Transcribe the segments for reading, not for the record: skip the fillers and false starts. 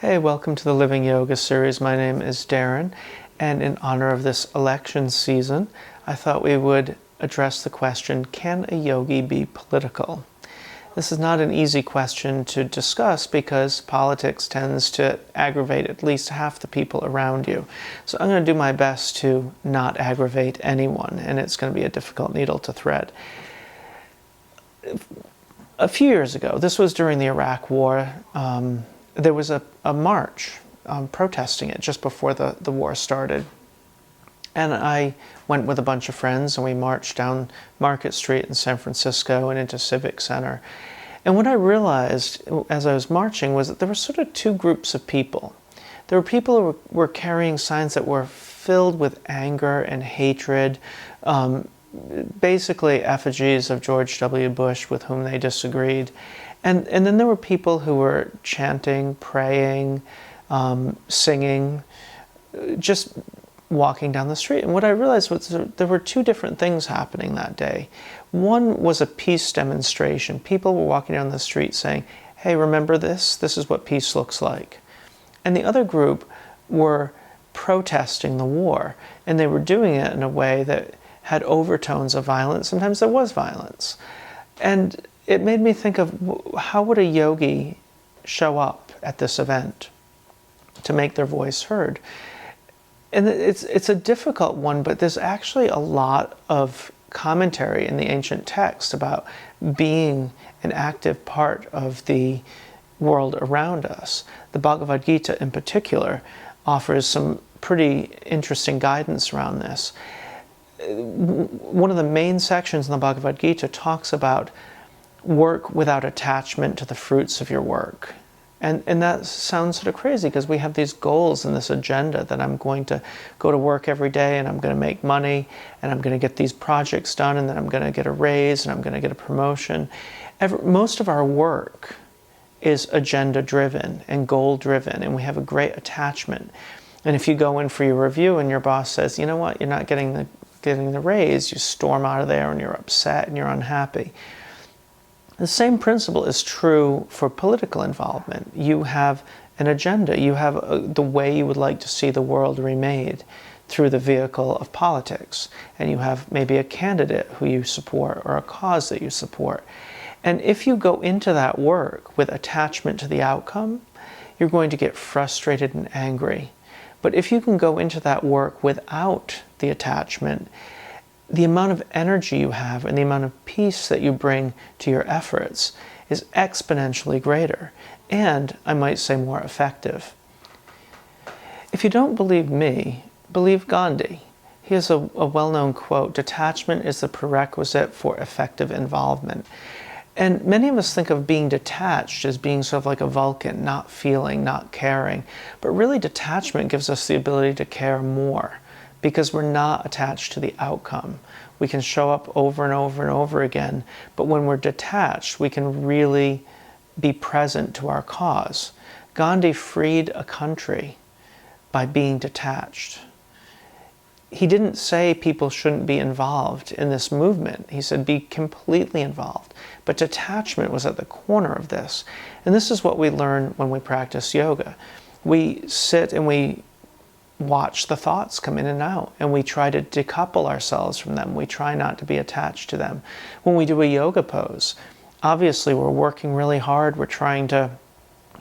Hey, welcome to the Living Yoga series. My name is Darren, and in honor of this election season, I thought we would address the question, can a yogi be political? This is not an easy question to discuss because politics tends to aggravate at least half the people around you. So I'm going to do my best to not aggravate anyone, and it's going to be a difficult needle to thread. A few years ago, this was during the Iraq War, there was a march protesting it just before the war started. And I went with a bunch of friends and we marched down Market Street in San Francisco and into Civic Center. And what I realized as I was marching was that there were sort of two groups of people. There were people who were carrying signs that were filled with anger and hatred, basically effigies of George W. Bush with whom they disagreed. And then there were people who were chanting, praying, singing, just walking down the street. And what I realized was there were two different things happening that day. One was a peace demonstration. People were walking down the street saying, hey, remember this? This is what peace looks like. And the other group were protesting the war. And they were doing it in a way that had overtones of violence. Sometimes there was violence. And it made me think of how would a yogi show up at this event to make their voice heard. And it's a difficult one, but there's actually a lot of commentary in the ancient text about being an active part of the world around us. The Bhagavad Gita in particular offers some pretty interesting guidance around this. One of the main sections in the Bhagavad Gita talks about work without attachment to the fruits of your work. And that sounds sort of crazy because we have these goals and this agenda that I'm going to go to work every day and I'm going to make money and I'm going to get these projects done and then I'm going to get a raise and I'm going to get a promotion. Most of our work is agenda driven and goal driven, and we have a great attachment. And if you go in for your review and your boss says, you know what, you're not getting the raise, you storm out of there and you're upset and you're unhappy. The same principle is true for political involvement. You have an agenda. You have the way you would like to see the world remade through the vehicle of politics. And you have maybe a candidate who you support or a cause that you support. And if you go into that work with attachment to the outcome, you're going to get frustrated and angry. But if you can go into that work without the attachment, the amount of energy you have and the amount of peace that you bring to your efforts is exponentially greater, and I might say more effective. If you don't believe me, believe Gandhi. He has a well-known quote, detachment is the prerequisite for effective involvement. And many of us think of being detached as being sort of like a Vulcan, not feeling, not caring. But really detachment gives us the ability to care more, because we're not attached to the outcome. We can show up over and over and over again, but when we're detached, we can really be present to our cause. Gandhi freed a country by being detached. He didn't say people shouldn't be involved in this movement. He said be completely involved. But detachment was at the corner of this. And this is what we learn when we practice yoga. We sit and we watch the thoughts come in and out, and we try to decouple ourselves from them. We try not to be attached to them. When we do a yoga pose, obviously we're working really hard, we're trying to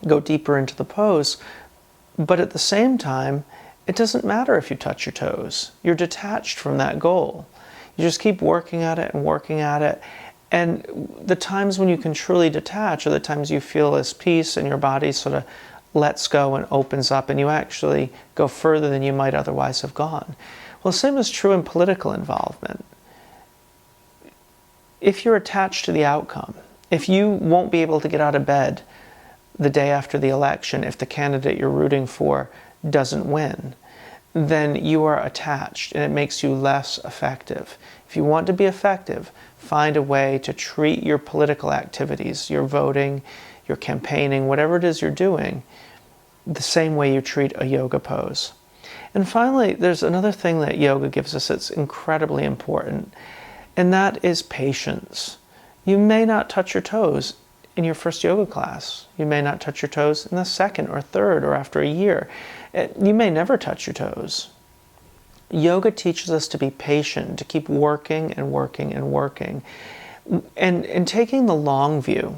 go deeper into the pose, but at the same time, it doesn't matter if you touch your toes. You're detached from that goal. You just keep working at it and working at it, and the times when you can truly detach are the times you feel this peace and your body sort of lets go and opens up, and you actually go further than you might otherwise have gone. Well, the same is true in political involvement. If you're attached to the outcome, if you won't be able to get out of bed the day after the election if the candidate you're rooting for doesn't win, then you are attached and it makes you less effective. If you want to be effective, find a way to treat your political activities, your voting, your campaigning, whatever it is you're doing, the same way you treat a yoga pose. And finally, there's another thing that yoga gives us that's incredibly important, and that is patience. You may not touch your toes in your first yoga class. You may not touch your toes in the second or third or after a year. You may never touch your toes. Yoga teaches us to be patient, to keep working and working and working. And taking the long view.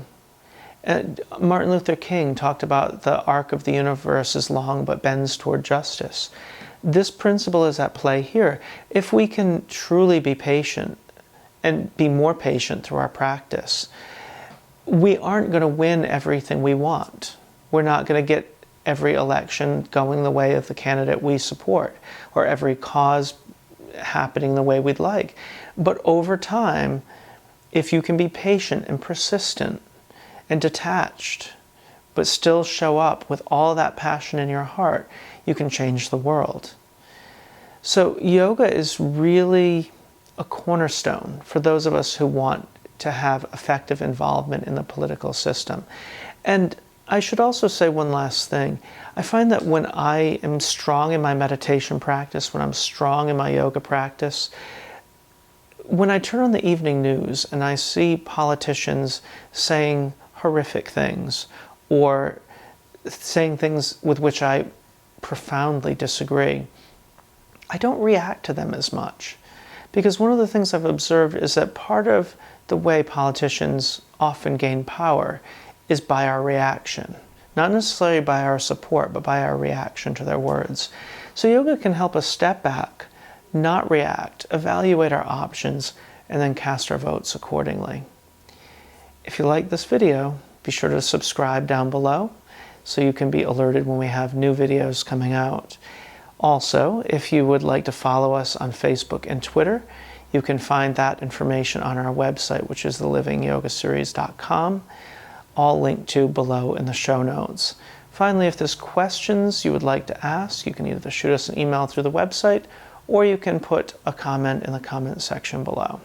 Martin Luther King talked about the arc of the universe is long but bends toward justice. This principle is at play here. If we can truly be patient and be more patient through our practice, we aren't going to win everything we want. We're not going to get every election going the way of the candidate we support, or every cause happening the way we'd like. But over time, if you can be patient and persistent and detached, but still show up with all that passion in your heart, you can change the world. So yoga is really a cornerstone for those of us who want to have effective involvement in the political system. And I should also say one last thing. I find that when I am strong in my meditation practice, when I'm strong in my yoga practice, when I turn on the evening news and I see politicians saying horrific things or saying things with which I profoundly disagree, I don't react to them as much. Because one of the things I've observed is that part of the way politicians often gain power is by our reaction. Not necessarily by our support, but by our reaction to their words. So yoga can help us step back, not react, evaluate our options, and then cast our votes accordingly. If you like this video, be sure to subscribe down below so you can be alerted when we have new videos coming out. Also, if you would like to follow us on Facebook and Twitter, you can find that information on our website, which is thelivingyogaseries.com, all linked to below in the show notes. Finally, if there's questions you would like to ask, you can either shoot us an email through the website, or you can put a comment in the comment section below.